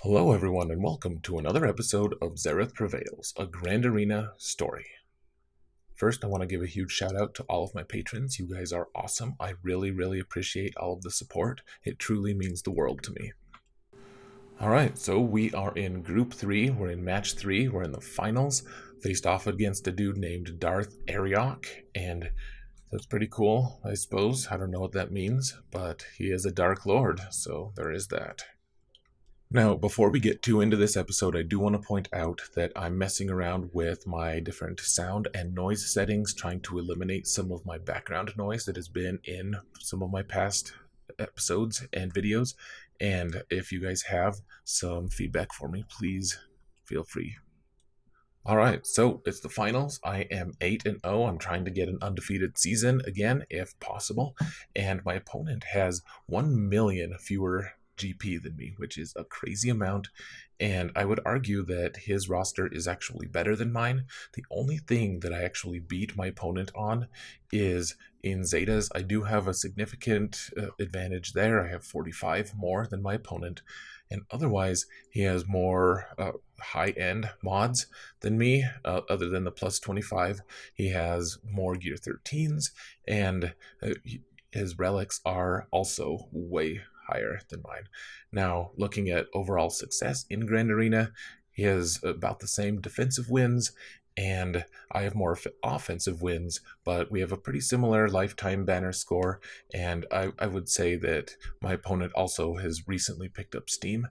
Hello everyone and welcome to another episode of Xaereth Prevails, a Grand Arena story. First, I want to give a huge shout out to all of my patrons. You guys are awesome. I really appreciate all of the support. It truly means the world to me. Alright, so we are in Group 3. We're in Match 3. We're in the finals. Faced off against a dude named Darth Ariok, and that's pretty cool, I suppose. I don't know what that means, but he is a Dark Lord, so there is that. Now, before we get too into this episode, I do want to point out that I'm messing around with my different sound and noise settings, trying to eliminate some of my background noise that has been in some of my past episodes and videos. And if you guys have some feedback for me, please feel free. Alright, so it's the finals. I am 8-0. I'm trying to get an undefeated season again, if possible. And my opponent has 1 million fewer GP than me, which is a crazy amount, and I would argue that his roster is actually better than mine. The only thing that I actually beat my opponent on is in Zetas. I do have a significant advantage there. I have 45 more than my opponent, and otherwise he has more high-end mods than me, other than the plus 25. He has more Gear 13s, and his relics are also way higher than mine. Now, looking at overall success in Grand Arena, he has about the same defensive wins, and I have more offensive wins, but we have a pretty similar lifetime banner score, and I would say that my opponent also has recently picked up Steam.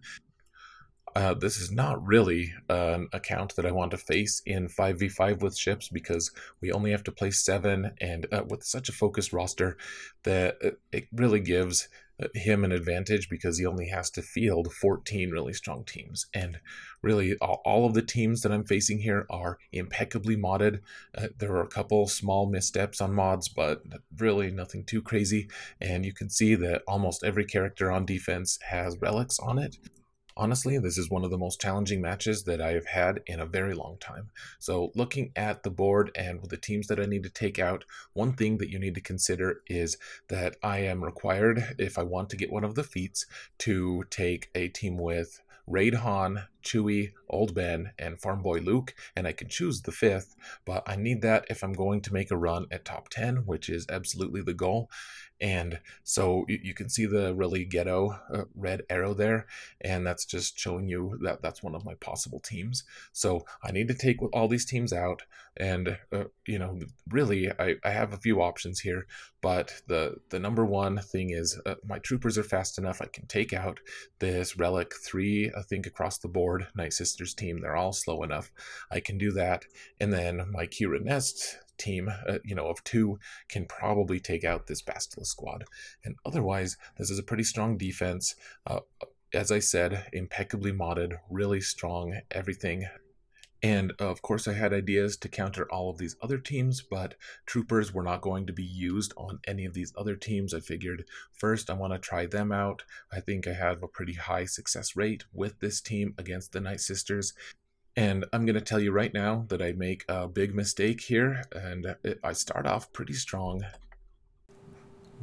This is not really an account that I want to face in 5v5 with ships, because we only have to play 7, and with such a focused roster that it really gives him an advantage, because he only has to field 14 really strong teams. And really all of the teams that I'm facing here are impeccably modded. There are a couple small missteps on mods, but really nothing too crazy, and you can see that almost every character on defense has relics on it. Honestly, this is one of the most challenging matches that I have had in a very long time. So looking at the board and with the teams that I need to take out, one thing that you need to consider is that I am required, if I want to get one of the feats, to take a team with Raid Han, Chewie, Old Ben, and Farm Boy Luke, and I can choose the 5th, but I need that if I'm going to make a run at top 10, which is absolutely the goal. And so you can see the really ghetto red arrow there, and that's just showing you that that's one of my possible teams. So I need to take all these teams out, and really I have a few options here, but the number one thing is my troopers are fast enough. I can take out this relic 3, I think, across the board. Night Sisters team, they're all slow enough. I can do that, and then my Kira Nest team, of 2 can probably take out this Bastila squad. And otherwise, this is a pretty strong defense. As I said, impeccably modded, really strong, everything. And of course I had ideas to counter all of these other teams, but troopers were not going to be used on any of these other teams. I figured first I want to try them out. I think I have a pretty high success rate with this team against the Night Sisters. And I'm going to tell you right now that I make a big mistake here, and I start off pretty strong.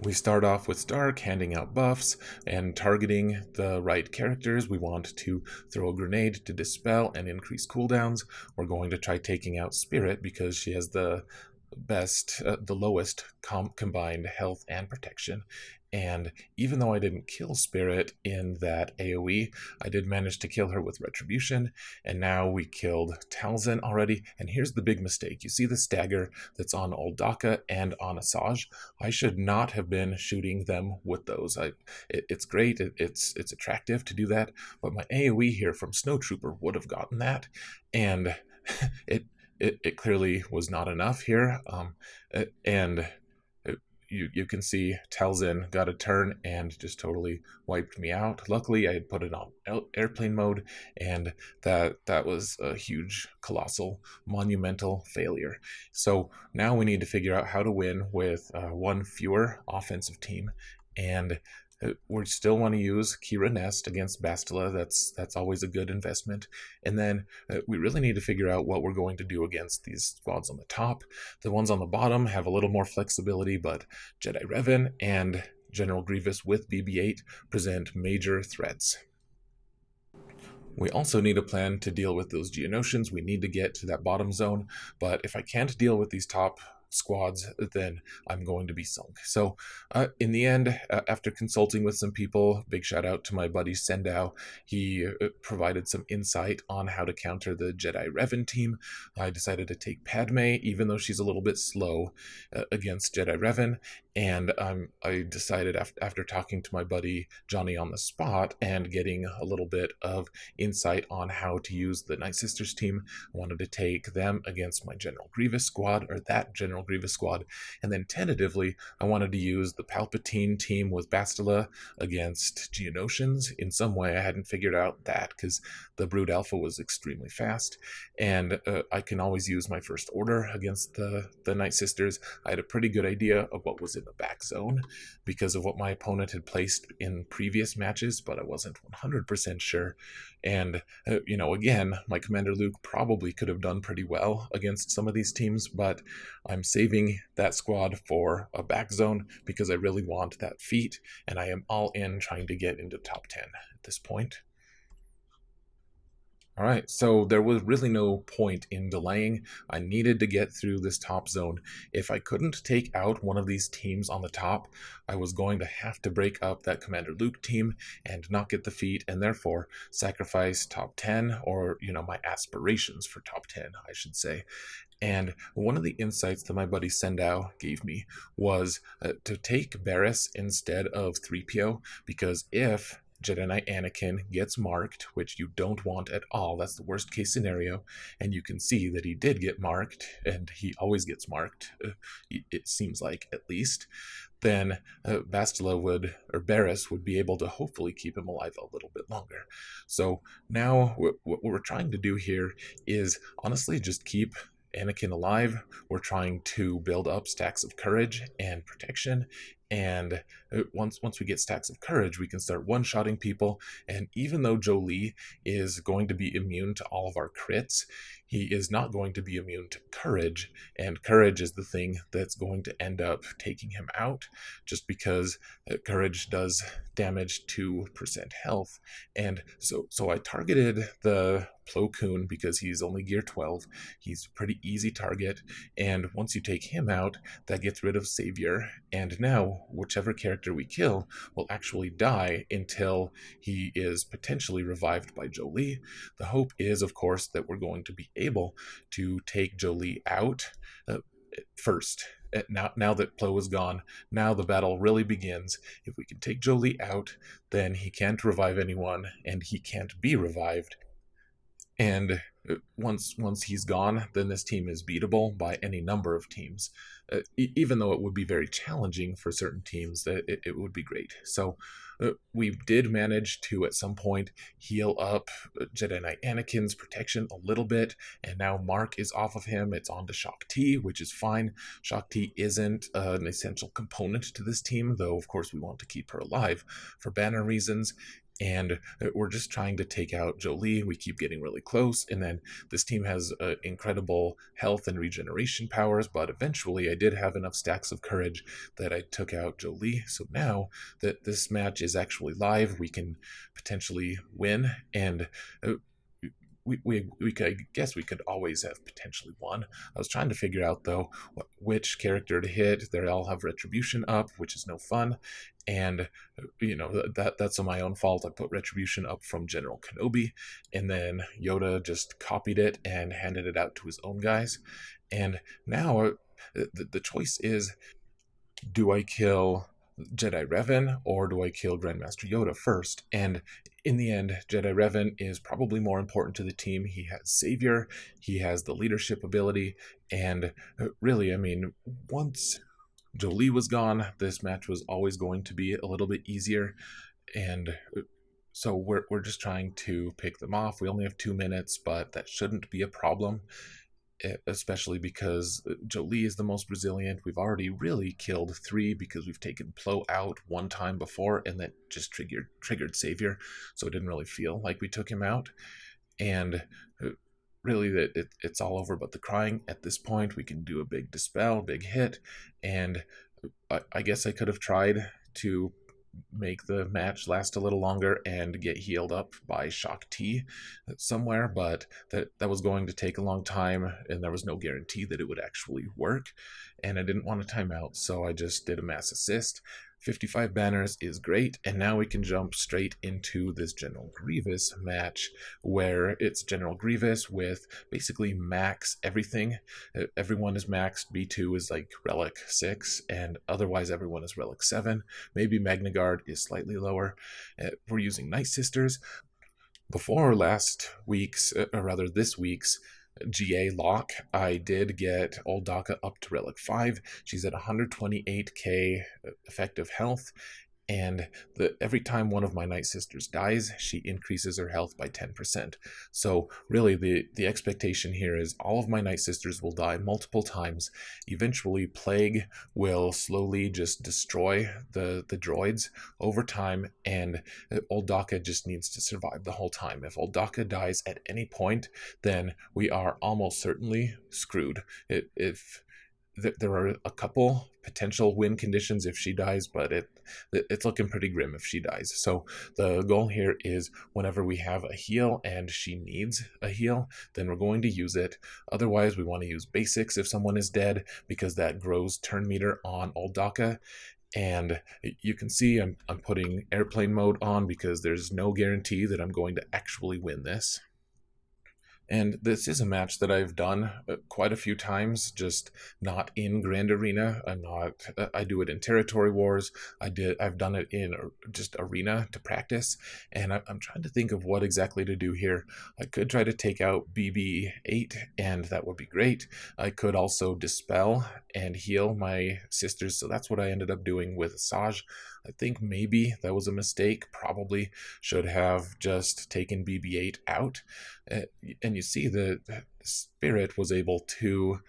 We start off with Stark handing out buffs and targeting the right characters. We want to throw a grenade to dispel and increase cooldowns. We're going to try taking out Spirit because she has the lowest combined health and protection. And even though I didn't kill Spirit in that AoE, I did manage to kill her with Retribution, and now we killed Talzin already. And here's the big mistake. You see the stagger that's on Old Daka and on Asajj. I should not have been shooting them with those. It's great, it's attractive to do that, but my AoE here from Snowtrooper would have gotten that, and it clearly was not enough here, and you can see Talzin got a turn and just totally wiped me out. Luckily, I had put it on airplane mode, and that was a huge, colossal, monumental failure. So now we need to figure out how to win with one fewer offensive team, and we still want to use Kira Nest against Bastila. That's always a good investment. And then we really need to figure out what we're going to do against these squads on the top. The ones on the bottom have a little more flexibility, but Jedi Revan and General Grievous with BB-8 present major threats. We also need a plan to deal with those Geonosians. We need to get to that bottom zone, but if I can't deal with these top squads, then I'm going to be sunk. So in the end, after consulting with some people, big shout out to my buddy Sendao, he provided some insight on how to counter the Jedi Revan team. I decided to take Padme, even though she's a little bit slow against Jedi Revan, and I decided after talking to my buddy Johnny on the spot and getting a little bit of insight on how to use the Night Sisters team, I wanted to take them against my General Grievous squad, or that General Grievous squad, and then tentatively I wanted to use the Palpatine team with Bastila against Geonosians. In some way I hadn't figured out that, because the Brood Alpha was extremely fast, and I can always use my First Order against the Night Sisters. I had a pretty good idea of what was in the back zone because of what my opponent had placed in previous matches, but I wasn't 100% sure. And, again, my Commander Luke probably could have done pretty well against some of these teams, but I'm saving that squad for a back zone because I really want that feat, and I am all in trying to get into top 10 at this point. All right, so there was really no point in delaying. I needed to get through this top zone. If I couldn't take out one of these teams on the top, I was going to have to break up that Commander Luke team and not get the feat, and therefore sacrifice top 10, or, my aspirations for top 10, I should say. And one of the insights that my buddy Sendao gave me was to take Barriss instead of 3PO, because if Jedi Knight Anakin gets marked, which you don't want at all, that's the worst case scenario, and you can see that he did get marked, and he always gets marked, it seems like, at least, then Barriss would be able to hopefully keep him alive a little bit longer. So now what we're trying to do here is honestly just keep Anakin alive. We're trying to build up stacks of courage and protection, and once we get stacks of courage, we can start one-shotting people. And even though Jolee is going to be immune to all of our crits, he is not going to be immune to courage, and courage is the thing that's going to end up taking him out, just because courage does damage to percent health. And so I targeted the Plo Koon because he's only gear 12. He's a pretty easy target, and once you take him out, that gets rid of Savior, and now whichever character we kill will actually die until he is potentially revived by Jolee. The hope is, of course, that we're going to be able to take Jolee out first. Now that Plo is gone, now the battle really begins. If we can take Jolee out, then he can't revive anyone, and he can't be revived. And once he's gone, then this team is beatable by any number of teams. Even though it would be very challenging for certain teams, it would be great. So we did manage to, at some point, heal up Jedi Knight Anakin's protection a little bit, and now Mark is off of him. It's on to Shaak Ti, which is fine. Shaak Ti isn't an essential component to this team, though of course we want to keep her alive for banner reasons. And we're just trying to take out Jolee. We keep getting really close, and then this team has incredible health and regeneration powers, but eventually I did have enough stacks of courage that I took out Jolee. So now that this match is actually live, we can potentially win, and I guess we could always have potentially won. I was trying to figure out, though, which character to hit. They all have Retribution up, which is no fun, and that's on my own fault. I put Retribution up from General Kenobi, and then Yoda just copied it and handed it out to his own guys. And now the choice is, do I kill Jedi Revan or do I kill Grandmaster Yoda first? And in the end, Jedi Revan is probably more important to the team. He has Savior, he has the leadership ability, and really, once Jolee was gone, this match was always going to be a little bit easier, and so we're just trying to pick them off. We only have 2 minutes, but that shouldn't be a problem, especially because Jolee is the most resilient. We've already really killed 3 because we've taken Plo out one time before, and that just triggered Savior, so it didn't really feel like we took him out. And really it's all over but the crying at this point. We can do a big dispel, big hit, and I guess I could have tried to make the match last a little longer and get healed up by Shock T somewhere, but that was going to take a long time, and there was no guarantee that it would actually work, and I didn't want to time out, so I just did a mass assist. 55 banners is great, and now we can jump straight into this General Grievous match, where it's General Grievous with basically max everything. Everyone is maxed. B2 is like Relic 6, and otherwise everyone is Relic 7. Maybe Magna Guard is slightly lower. We're using Night Sisters. Before last week's, or rather this week's, GA lock, I did get Old Daka up to Relic 5. She's at 128k effective health, and every time one of my Night Sisters dies, she increases her health by 10%. So really the expectation here is all of my Night Sisters will die multiple times. Eventually Plague will slowly just destroy the droids over time, and Old Daka just needs to survive the whole time. If Old Daka dies at any point, then we are almost certainly screwed. If there are a couple potential win conditions if she dies, but it's looking pretty grim if she dies. So the goal here is whenever we have a heal and she needs a heal, then we're going to use it. Otherwise, we want to use basics if someone is dead, because that grows turn meter on Old Daka. And you can see I'm putting airplane mode on because there's no guarantee that I'm going to actually win this. And this is a match that I've done quite a few times, just not in Grand Arena. I do it in Territory Wars. I've done it in just Arena to practice, and I'm trying to think of what exactly to do here. I could try to take out BB-8, and that would be great. I could also dispel and heal my sisters, so that's what I ended up doing with Asajj. I think maybe that was a mistake. Probably should have just taken BB-8 out. And you see the Spirit was able to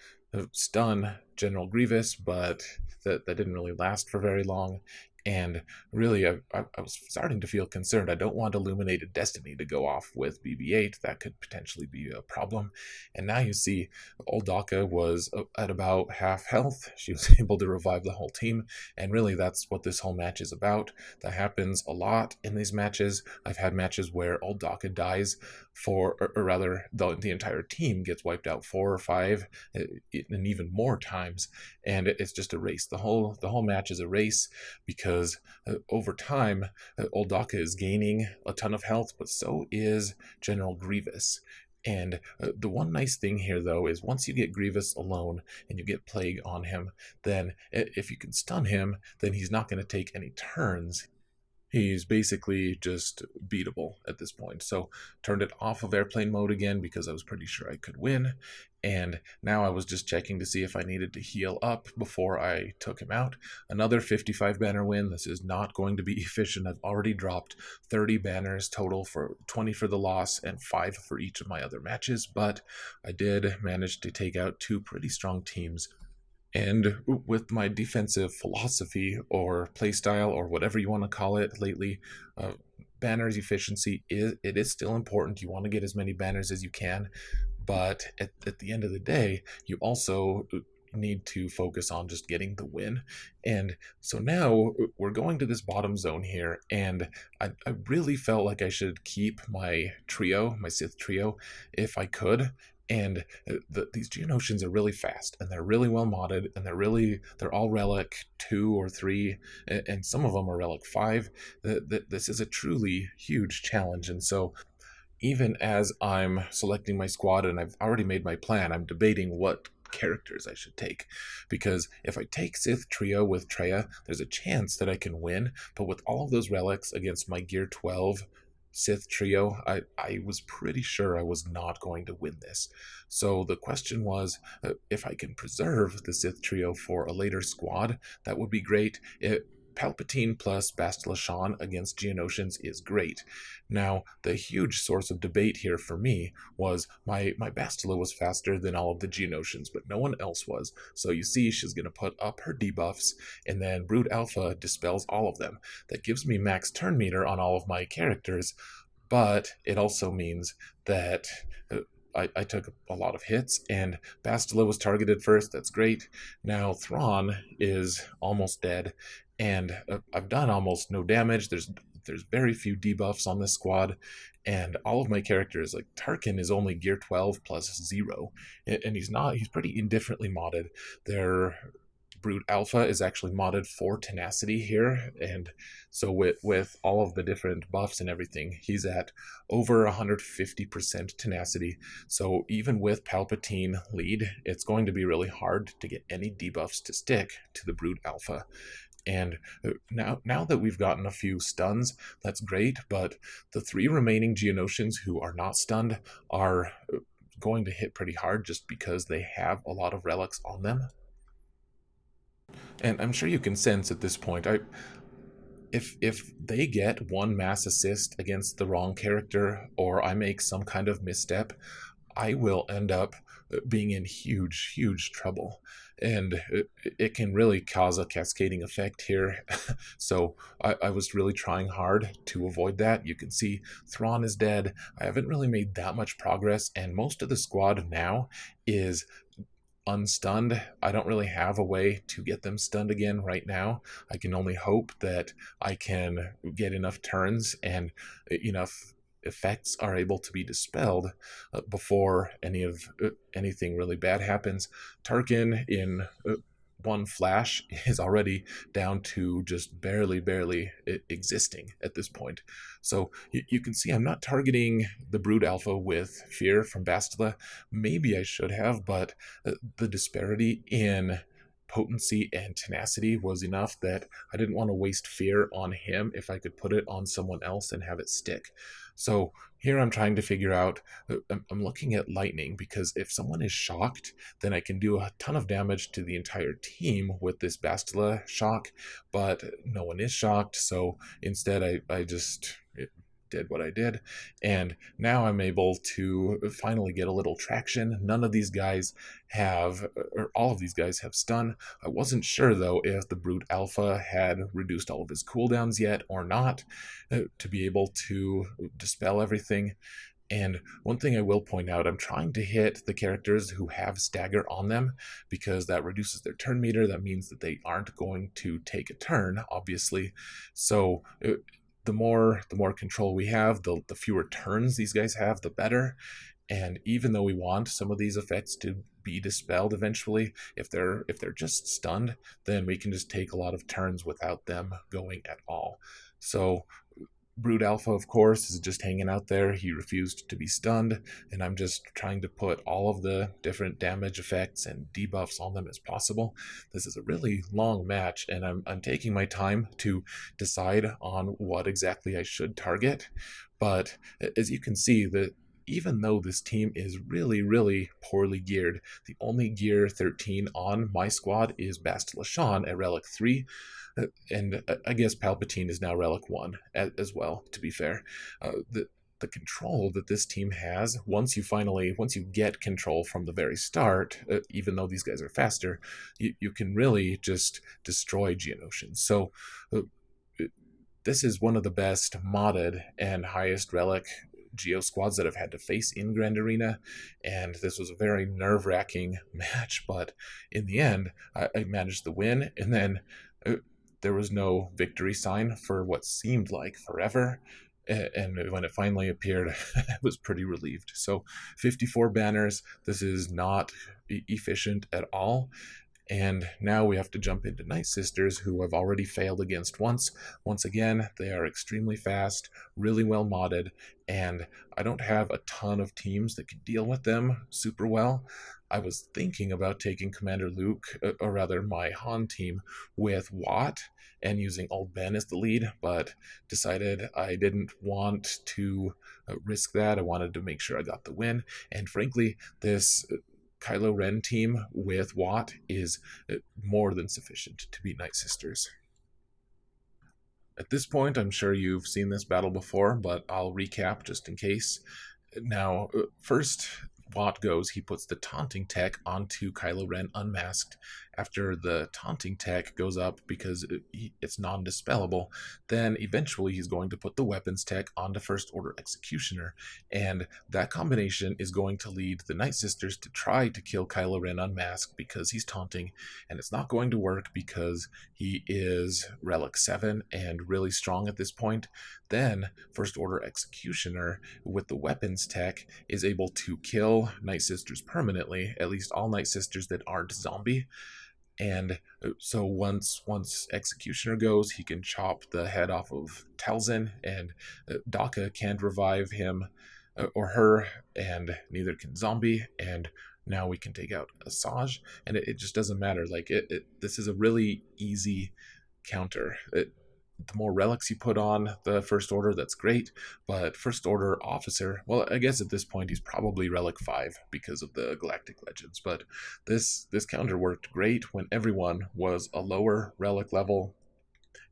stun General Grievous, but that didn't really last for very long. And really, I was starting to feel concerned. I don't want Illuminated Destiny to go off with BB-8. That could potentially be a problem. And now you see Old Daka was at about half health. She was able to revive the whole team. And really, that's what this whole match is about. That happens a lot in these matches. I've had matches where Old Daka dies or rather, the entire team gets wiped out 4 or 5, and even more times. And it's just a race. The whole match is a race, because over time, Old Daka is gaining a ton of health, but so is General Grievous. And the one nice thing here, though, is once you get Grievous alone and you get Plague on him, then if you can stun him, then he's not going to take any turns. He's basically just beatable at this point. So turned it off of airplane mode again because I was pretty sure I could win. And now I was just checking to see if I needed to heal up before I took him out. Another 55 banner win. This is not going to be efficient. I've already dropped 30 banners total, for 20 for the loss and 5 for each of my other matches. But I did manage to take out 2 pretty strong teams. And with my defensive philosophy or playstyle or whatever you want to call it lately, banners efficiency is still important. You want to get as many banners as you can, but at the end of the day, you also need to focus on just getting the win. And so now we're going to this bottom zone here, and I really felt like I should keep my trio, my Sith trio, if I could. And these Geonosians are really fast, and they're really well modded, and they're all Relic 2 or 3, and some of them are Relic 5. This is a truly huge challenge, and so even as I'm selecting my squad and I've already made my plan, I'm debating what characters I should take, because if I take Sith trio with Traya, there's a chance that I can win, but with all of those relics against my Gear 12 Sith trio, I was pretty sure I was not going to win this. So the question was, if I can preserve the Sith trio for a later squad, that would be great. Palpatine plus Bastila Shan against Geonosians is great. Now, the huge source of debate here for me was my Bastila was faster than all of the Geonosians, but no one else was. So you see, she's going to put up her debuffs, and then Brood Alpha dispels all of them. That gives me max turn meter on all of my characters, but it also means that I took a lot of hits, and Bastila was targeted first. That's great. Now Thrawn is almost dead, and I've done almost no damage. There's very few debuffs on this squad, and all of my characters, like Tarkin, is only gear 12 plus 0, and he's pretty indifferently modded. Their Brute Alpha is actually modded for tenacity here, and so with all of the different buffs and everything, he's at over 150% tenacity. So even with Palpatine lead, it's going to be really hard to get any debuffs to stick to the Brute Alpha. And now that we've gotten a few stuns, that's great, but the 3 remaining Geonosians who are not stunned are going to hit pretty hard just because they have a lot of relics on them. And I'm sure you can sense at this point, if they get one mass assist against the wrong character, or I make some kind of misstep, I will end up being in huge trouble. And it can really cause a cascading effect here. So I was really trying hard to avoid that. You can see Thrawn is dead. I haven't really made that much progress, and most of the squad now is unstunned. I don't really have a way to get them stunned again right now. I can only hope that I can get enough turns and enough effects are able to be dispelled before anything really bad happens. Tarkin in one flash is already down to just barely existing at this point. So you can see I'm not targeting the Brood Alpha with fear from Bastila. Maybe I should have, but the disparity in potency and tenacity was enough that I didn't want to waste fear on him if I could put it on someone else and have it stick. So here I'm trying to figure out, I'm looking at lightning, because if someone is shocked, then I can do a ton of damage to the entire team with this Bastila shock, but no one is shocked, so instead I just did what I did, and now I'm able to finally get a little traction. None of these guys have, or all of these guys have stun. I wasn't sure though if the Brute Alpha had reduced all of his cooldowns yet or not to be able to dispel everything. And one thing I will point out, I'm trying to hit the characters who have stagger on them, because that reduces their turn meter. That means that they aren't going to take a turn, obviously. So the more control we have, the fewer turns these guys have, the better. And even though we want some of these effects to be dispelled eventually, if they're just stunned, then we can just take a lot of turns without them going at all. So Brood Alpha, of course, is just hanging out there. He refused to be stunned, and I'm just trying to put all of the different damage effects and debuffs on them as possible. This is a really long match, and I'm taking my time to decide on what exactly I should target. But as you can see, even though this team is really poorly geared, the only gear 13 on my squad is Bastila Shan at Relic 3. And I guess Palpatine is now Relic 1 as well, to be fair. The control that this team has, once you get control from the very start, even though these guys are faster, you can really just destroy Geonosians. So this is one of the best modded and highest relic Geo squads that I've had to face in Grand Arena, and this was a very nerve-wracking match, but in the end, I managed to win, and then there was no victory sign for what seemed like forever, and when it finally appeared, I was pretty relieved. So 54 banners, this is not efficient at all. And now we have to jump into Night Sisters, who I've already failed against once. Once again, they are extremely fast, really well modded, and I don't have a ton of teams that can deal with them super well. I was thinking about taking Commander Luke, or rather my Han team, with Watt and using Old Ben as the lead, but decided I didn't want to risk that. I wanted to make sure I got the win, and frankly, this Kylo Ren team with Watt is more than sufficient to beat Night Sisters. At this point, I'm sure you've seen this battle before, but I'll recap just in case. Now, first, Watt goes, he puts the taunting tech onto Kylo Ren unmasked, after the taunting tech goes up because it's non-dispellable, then eventually he's going to put the weapons tech onto First Order Executioner, and that combination is going to lead the Night Sisters to try to kill Kylo Ren unmasked because he's taunting, and it's not going to work because he is Relic 7 and really strong at this point. Then First Order Executioner with the weapons tech is able to kill Night Sisters permanently, at least all Night Sisters that aren't zombie. And so once Executioner goes, he can chop the head off of Talzin, and Daka can't revive him or her, and neither can Zombie, and now we can take out Asajj, and it just doesn't matter. Like, this is a really easy counter. The more relics you put on the First Order, that's great, but First Order officer, well, I guess at this point he's probably Relic 5 because of the Galactic Legends, but this counter worked great when everyone was a lower relic level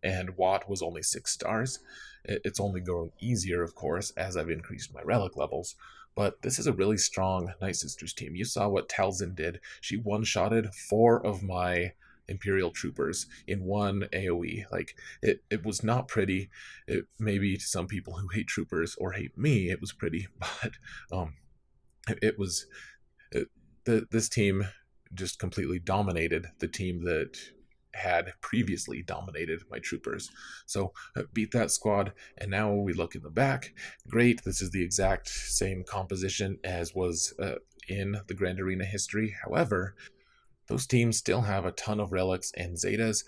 and Watt was only 6 stars. It's only grown easier, of course, as I've increased my relic levels, but this is a really strong Night Sisters team. You saw what Talzin did. She one-shotted 4 of my Imperial troopers in one AoE. Like, it was not pretty. Maybe to some people who hate troopers or hate me, it was pretty, but it was this team just completely dominated the team that had previously dominated my troopers. So beat that squad, and now we look in the back. Great, this is the exact same composition as was in the Grand Arena history. However, those teams still have a ton of relics and Zetas.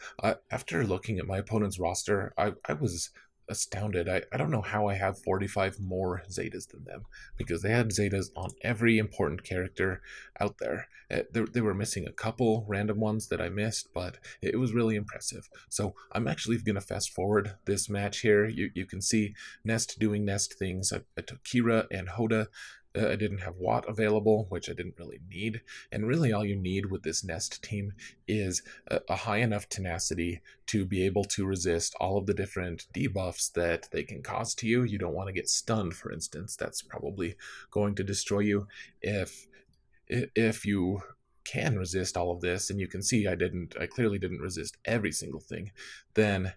After looking at my opponent's roster, I was astounded. I don't know how I have 45 more Zetas than them, because they had Zetas on every important character out there. They were missing a couple random ones that I missed, but it was really impressive. So I'm actually going to fast forward this match here. You can see Nest doing Nest things. I took Kira and Hoda. I didn't have Watt available, which I didn't really need. And really all you need with this Nest team is a high enough tenacity to be able to resist all of the different debuffs that they can cause to you. You don't want to get stunned, for instance. That's probably going to destroy you. If you can resist all of this, and you can see I clearly didn't resist every single thing, then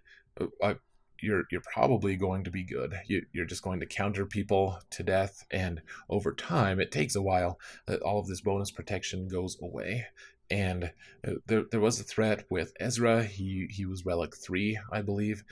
you're probably going to be good. You're just going to counter people to death, and over time, it takes a while, all of this bonus protection goes away. And there was a threat with Ezra. He was Relic 3, I believe.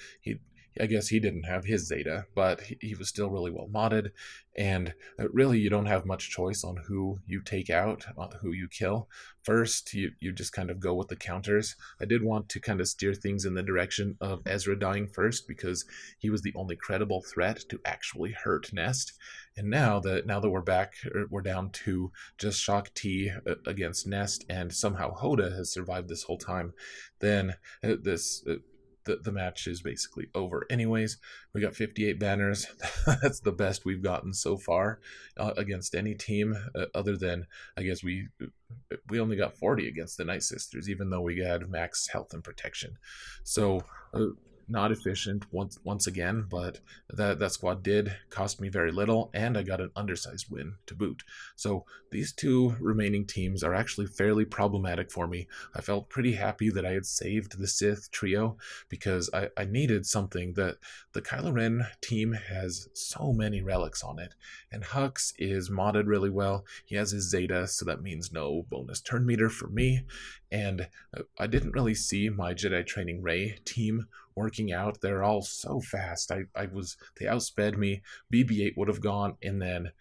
I guess he didn't have his Zeta, but he was still really well modded, and really you don't have much choice on who you take out, who you kill. First, you just kind of go with the counters. I did want to kind of steer things in the direction of Ezra dying first, because he was the only credible threat to actually hurt Nest. And now that we're back, we're down to just Shock T against Nest, and somehow Hoda has survived this whole time, then the match is basically over. Anyways, we got 58 banners. That's the best we've gotten so far against any team, other than, I guess, we only got 40 against the Night Sisters, even though we had max health and protection. So not efficient once again, but that squad did cost me very little, and I got an undersized win to boot. So these two remaining teams are actually fairly problematic for me. I felt pretty happy that I had saved the Sith trio, because I needed something. That the Kylo Ren team has so many relics on it, and Hux is modded really well. He has his Zeta, so that means no bonus turn meter for me, and I didn't really see my Jedi Training Rey team working out. They're all so fast. They outsped me. BB-8 would have gone, and then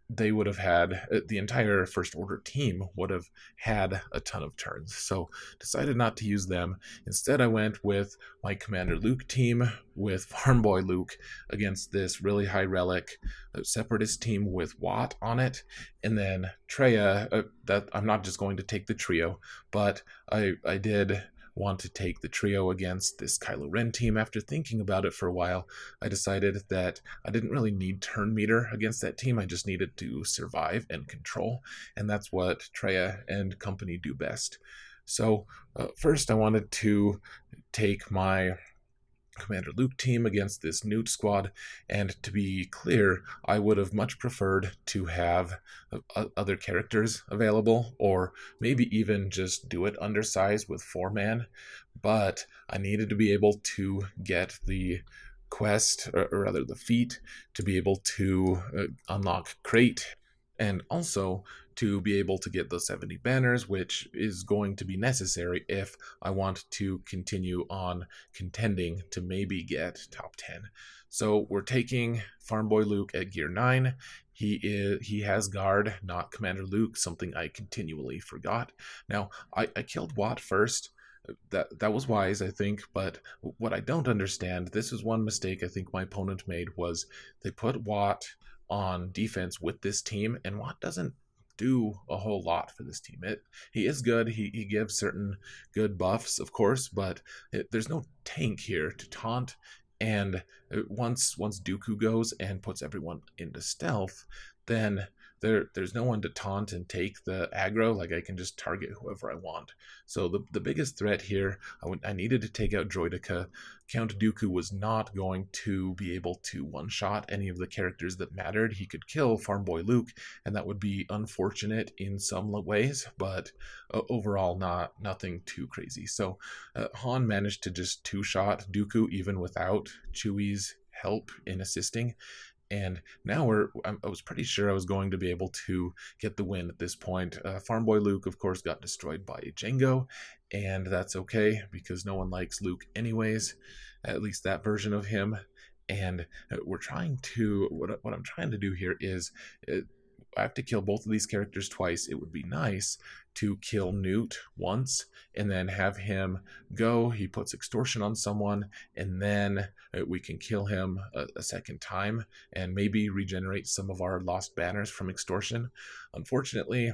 they would have had, the entire First Order team would have had a ton of turns. So decided not to use them. Instead, I went with my Commander Luke team with Farm Boy Luke against this really high relic Separatist team with Watt on it. And then Traya, that I'm not just going to take the trio, but I did want to take the trio against this Kylo Ren team. After thinking about it for a while, I decided that I didn't really need turn meter against that team. I just needed to survive and control, and that's what Traya and company do best. So first I wanted to take my Commander Luke team against this Newt squad, and to be clear, I would have much preferred to have other characters available, or maybe even just do it undersized with 4-man, but I needed to be able to get the quest, or rather the feat, to be able to unlock crate, and also to be able to get those 70 banners, which is going to be necessary if I want to continue on contending to maybe get top 10. So we're taking Farm Boy Luke at gear 9. He has guard, not Commander Luke, something I continually forgot. Now, I killed Watt first. That was wise, I think, but what I don't understand, this is one mistake I think my opponent made, was they put Watt on defense with this team, and Watt doesn't do a whole lot for this team. He is good. He gives certain good buffs, of course, but there's no tank here to taunt. And once Dooku goes and puts everyone into stealth, then there's no one to taunt and take the aggro. Like, I can just target whoever I want. So the biggest threat here, I needed to take out Droideka. Count Dooku was not going to be able to one-shot any of the characters that mattered. He could kill Farm Boy Luke, and that would be unfortunate in some ways, but overall nothing too crazy. So Han managed to just two-shot Dooku even without Chewie's help in assisting. And now I was pretty sure I was going to be able to get the win at this point. Farm Boy Luke, of course, got destroyed by Jango, and that's okay because no one likes Luke anyways, at least that version of him. And we're trying to, what I'm trying to do here is, I have to kill both of these characters twice. It would be nice to kill Newt once and then have him go. He puts extortion on someone, and then we can kill him a second time and maybe regenerate some of our lost banners from extortion. Unfortunately,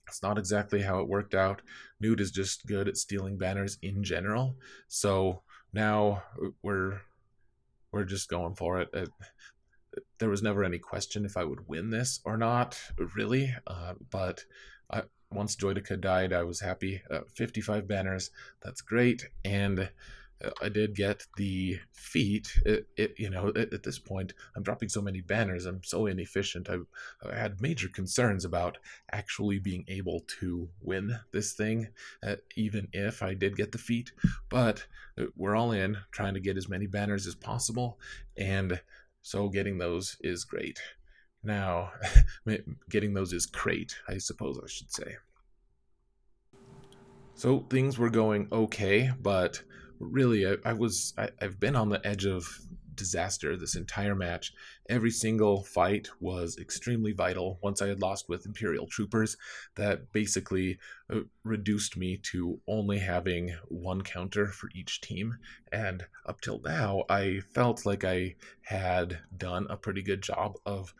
it's not exactly how it worked out. Newt is just good at stealing banners in general. So now we're just going for it. There was never any question if I would win this or not, really. But once Droideka died, I was happy. 55 banners, that's great. And I did get the feat. At this point, I'm dropping so many banners. I'm so inefficient. I had major concerns about actually being able to win this thing, even if I did get the feat. But we're all in, trying to get as many banners as possible. And so getting those is great. Now, getting those is crate, I suppose I should say. So things were going okay, but really, I've been on the edge of disaster this entire match. Every single fight was extremely vital. Once I had lost with Imperial troopers, that basically reduced me to only having one counter for each team. And up till now, I felt like I had done a pretty good job of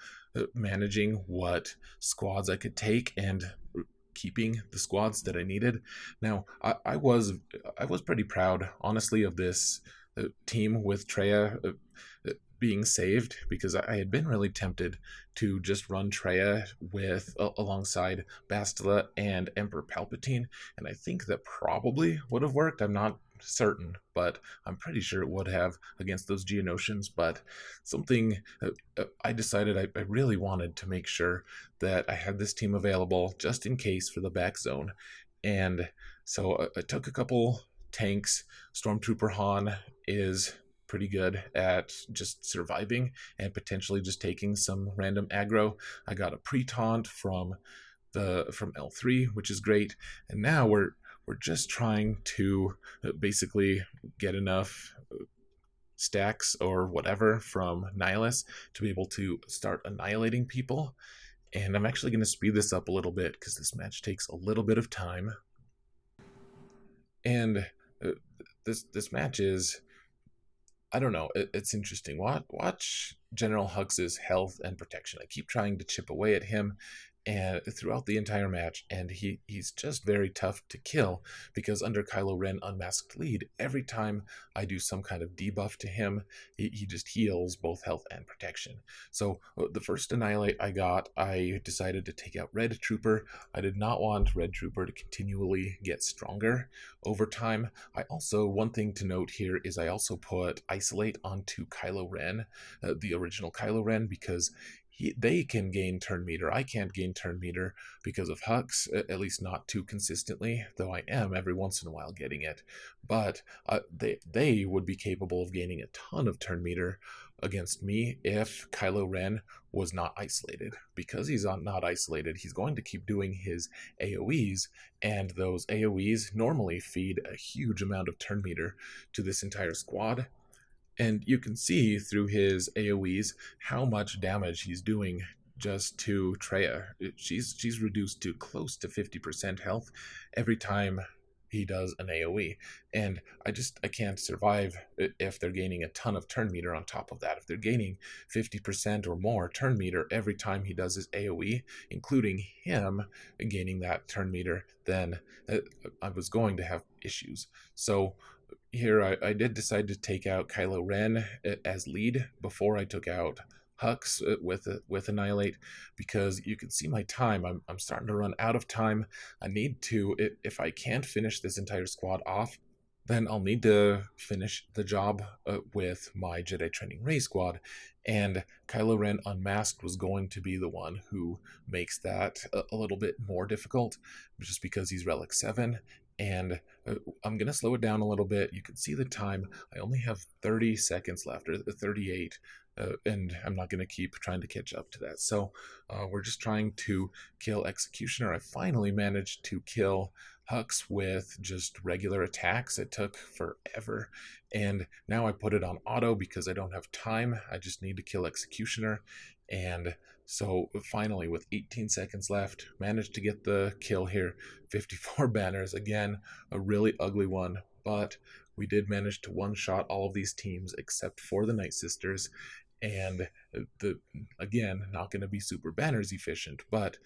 managing what squads I could take and keeping the squads that I needed. Now, I was pretty proud, honestly, of this team with Traya being saved, because I had been really tempted to just run Traya alongside Bastila and Emperor Palpatine, and I think that probably would have worked. I'm not certain, but I'm pretty sure it would have against those Geonosians. But something I decided I really wanted to make sure that I had this team available just in case for the back zone, and so I took a couple tanks. Stormtrooper Han is pretty good at just surviving and potentially just taking some random aggro. I got a pre-taunt from L3, which is great, and now we're just trying to basically get enough stacks or whatever from Nihilus to be able to start annihilating people. And I'm actually going to speed this up a little bit because this match takes a little bit of time. And this match is, I don't know, it's interesting. Watch General Hux's health and protection. I keep trying to chip away at him, and throughout the entire match, and he's just very tough to kill because under Kylo Ren Unmasked Lead, every time I do some kind of debuff to him, he just heals both health and protection. So the first Annihilate I got, I decided to take out Red Trooper. I did not want Red Trooper to continually get stronger over time. I also, one thing to note here is I also put Isolate onto Kylo Ren, the original Kylo Ren, because they can gain turn meter. I can't gain turn meter because of Hux, at least not too consistently, though I am every once in a while getting it. But they would be capable of gaining a ton of turn meter against me if Kylo Ren was not isolated. Because he's not isolated, he's going to keep doing his AoEs, and those AoEs normally feed a huge amount of turn meter to this entire squad. And you can see through his AoEs how much damage he's doing just to Traya. She's reduced to close to 50% health every time he does an AoE. And I can't survive if they're gaining a ton of turn meter on top of that. If they're gaining 50% or more turn meter every time he does his AoE, including him gaining that turn meter, then I was going to have issues. So here I did decide to take out Kylo Ren as lead before I took out Hux with Annihilate, because you can see my time. I'm starting to run out of time. I need to, if I can't finish this entire squad off, then I'll need to finish the job with my Jedi Training Ray squad, and Kylo Ren Unmasked was going to be the one who makes that a little bit more difficult, just because he's Relic 7, and I'm going to slow it down a little bit. You can see the time. I only have 30 seconds left, or 38, and I'm not going to keep trying to catch up to that. So we're just trying to kill Executioner. I finally managed to kill Hux with just regular attacks. It took forever, and now I put it on auto because I don't have time. I just need to kill Executioner, and so finally, with 18 seconds left, managed to get the kill here. 54 banners, again, a really ugly one, but we did manage to one-shot all of these teams except for the Night Sisters, and again, not going to be super banners efficient, but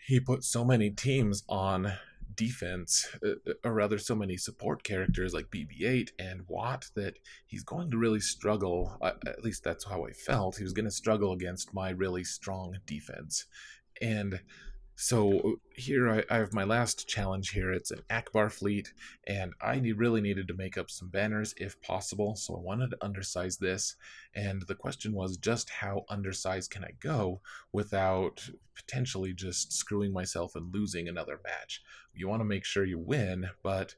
he put so many teams on defense, or rather so many support characters like BB-8 and Watt, that he's going to really struggle. At least that's how I felt. He was going to struggle against my really strong defense. And so here I have my last challenge here. It's an Akbar fleet, and I really needed to make up some banners if possible, so I wanted to undersize this, and the question was just how undersized can I go without potentially just screwing myself and losing another match. You want to make sure you win, but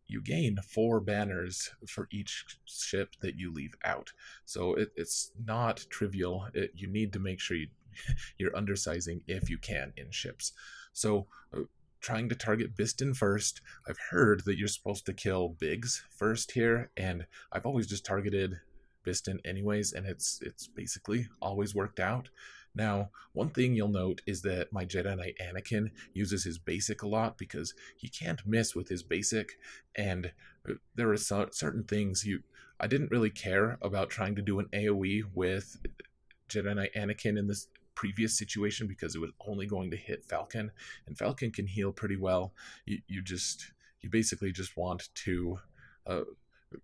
you gain 4 banners for each ship that you leave out, so it's not trivial. You need to make sure you're undersizing if you can in ships. So trying to target Biston first. I've heard that you're supposed to kill Biggs first here, and I've always just targeted Biston anyways, and it's basically always worked out. Now, one thing you'll note is that my Jedi Knight Anakin uses his basic a lot because he can't miss with his basic, and there are certain things I didn't really care about trying to do an AoE with Jedi Knight Anakin in this previous situation because it was only going to hit Falcon, and Falcon can heal pretty well. You basically just want to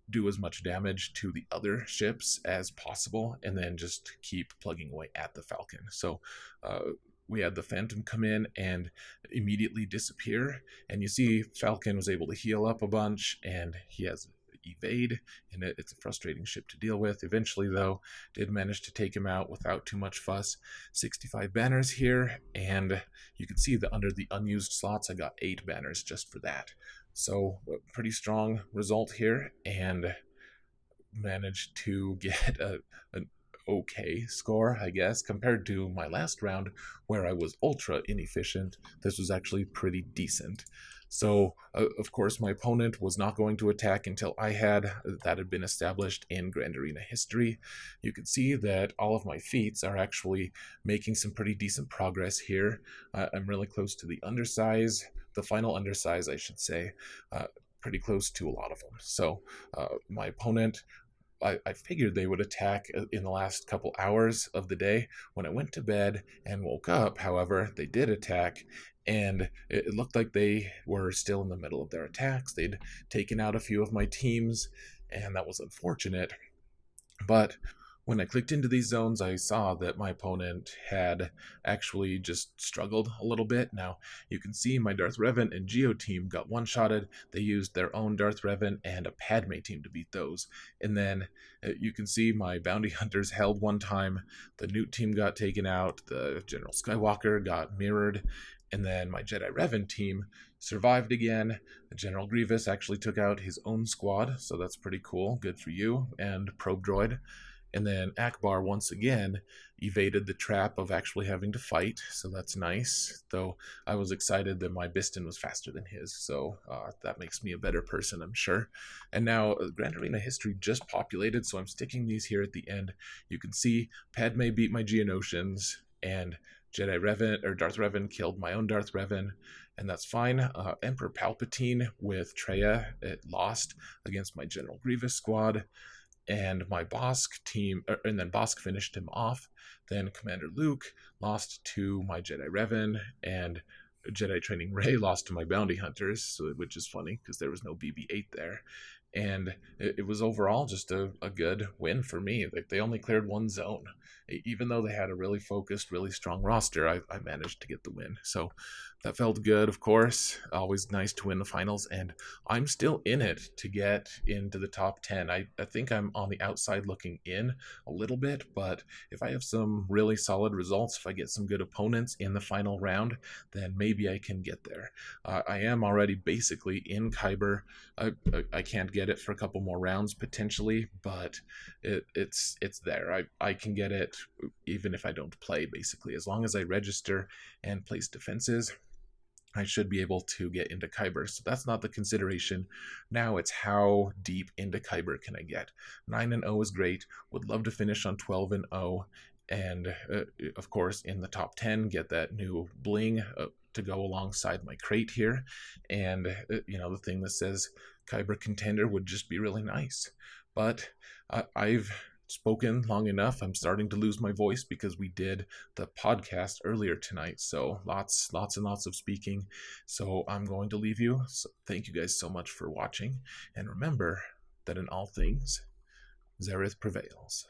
do as much damage to the other ships as possible, and then just keep plugging away at the Falcon. So we had the Phantom come in and immediately disappear, and you see Falcon was able to heal up a bunch, and he has evade, and it's a frustrating ship to deal with. Eventually, though, did manage to take him out without too much fuss. 65 banners here, and you can see that under the unused slots, I got 8 banners just for that. So, a pretty strong result here, and managed to get an okay score, I guess, compared to my last round where I was ultra inefficient. This was actually pretty decent. So, of course, my opponent was not going to attack until that had been established in Grand Arena history. You can see that all of my feats are actually making some pretty decent progress here. I'm really close to the final undersize, I should say, pretty close to a lot of them. So, my opponent I figured they would attack in the last couple hours of the day. When I went to bed and woke up, however, they did attack, and it looked like they were still in the middle of their attacks. They'd taken out a few of my teams, and that was unfortunate. But when I clicked into these zones, I saw that my opponent had actually just struggled a little bit. Now, you can see my Darth Revan and Geo team got one-shotted. They used their own Darth Revan and a Padme team to beat those. And then you can see my Bounty Hunters held one time. The Newt team got taken out. The General Skywalker got mirrored. And then my Jedi Revan team survived again. General Grievous actually took out his own squad, so that's pretty cool. Good for you. And Probe Droid. And then Akbar once again evaded the trap of actually having to fight, so that's nice. Though I was excited that my Biston was faster than his, so that makes me a better person, I'm sure. And now Grand Arena history just populated, so I'm sticking these here at the end. You can see Padme beat my Geonosians, and Jedi Revan or Darth Revan killed my own Darth Revan, and that's fine. Emperor Palpatine with Traya, it lost against my General Grievous squad. And my Bosk team, and then Bosk finished him off. Then Commander Luke lost to my Jedi Revan, and Jedi Training Rey lost to my Bounty Hunters, which is funny because there was no BB-8 there. And it was overall just a good win for me. Like, they only cleared one zone. Even though they had a really focused, really strong roster, I managed to get the win. So that felt good, of course. Always nice to win the finals, and I'm still in it to get into the top 10. I think I'm on the outside looking in a little bit, but if I have some really solid results, if I get some good opponents in the final round, then maybe I can get there. I am already basically in Kyber. I can't get it for a couple more rounds potentially, but it's there. I can get it even if I don't play, basically. As long as I register and place defenses, I should be able to get into Kyber. So that's not the consideration. Now it's how deep into Kyber can I get. 9-0 is great. Would love to finish on 12-0. And of course, in the top 10, get that new bling to go alongside my crate here. And, the thing that says Kyber contender would just be really nice. But I've spoken long enough. I'm starting to lose my voice because we did the podcast earlier tonight, so lots and lots of speaking. So I'm going to leave you. So thank you guys so much for watching, and remember that in all things, Xaereth prevails.